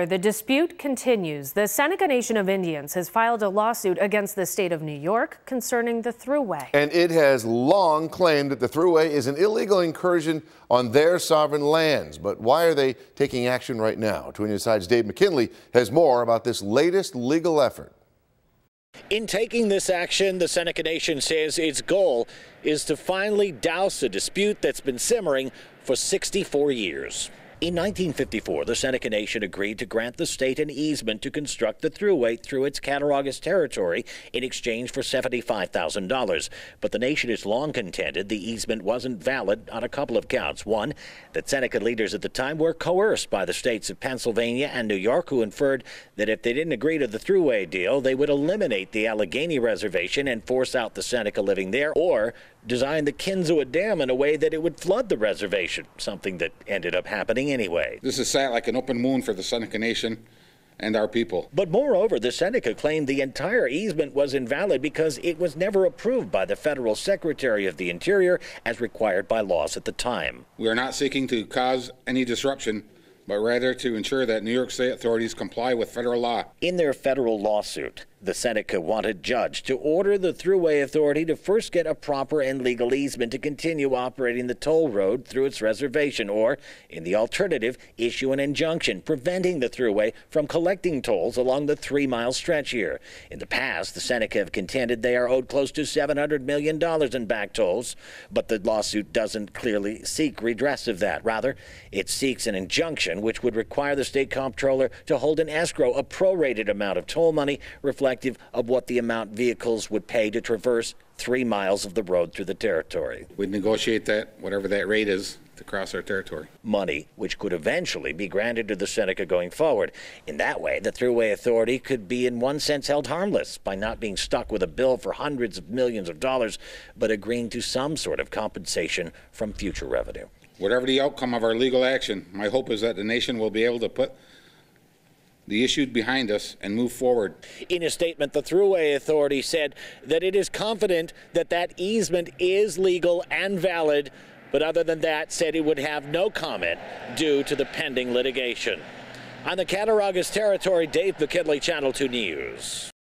The dispute continues. The Seneca Nation of Indians has filed a lawsuit against the state of New York concerning the Thruway. And it has long claimed that the Thruway is an illegal incursion on their sovereign lands. But why are they taking action right now? 20 News Side's Dave McKinley has more about this latest legal effort. In taking this action, the Seneca Nation says its goal is to finally douse a dispute that's been simmering for 64 years. In 1954, the Seneca Nation agreed to grant the state an easement to construct the Thruway through its Cattaraugus territory in exchange for $75,000. But the nation has long contended the easement wasn't valid on a couple of counts. One, that Seneca leaders at the time were coerced by the states of Pennsylvania and New York, who inferred that if they didn't agree to the Thruway deal, they would eliminate the Allegheny Reservation and force out the Seneca living there, or design the Kinzua Dam in a way that it would flood the reservation, something that ended up happening anyway. This is sat like an open wound for the Seneca Nation and our people. But moreover, the Seneca claimed the entire easement was invalid because it was never approved by the federal Secretary of the Interior as required by laws at the time. We are not seeking to cause any disruption, but rather to ensure that New York State authorities comply with federal law. In their federal lawsuit, the Seneca wanted judge to order the Thruway Authority to first get a proper and legal easement to continue operating the toll road through its reservation, or, in the alternative, issue an injunction preventing the Thruway from collecting tolls along the 3-mile stretch here. In the past, the Seneca have contended they are owed close to $700 million in back tolls, but the lawsuit doesn't clearly seek redress of that. Rather, it seeks an injunction which would require the state comptroller to hold in escrow a prorated amount of toll money reflective of what the amount vehicles would pay to traverse 3 miles of the road through the territory. We'd negotiate that, whatever that rate is, to cross our territory. Money which could eventually be granted to the Seneca going forward. In that way, the Thruway Authority could be in one sense held harmless by not being stuck with a bill for hundreds of millions of dollars, but agreeing to some sort of compensation from future revenue. Whatever the outcome of our legal action, my hope is that the nation will be able to put the issue behind us and move forward. In a statement, the Thruway Authority said that it is confident that that easement is legal and valid, but other than that, said it would have no comment due to the pending litigation. On the Cattaraugus territory, Dave McKinley, Channel 2 News.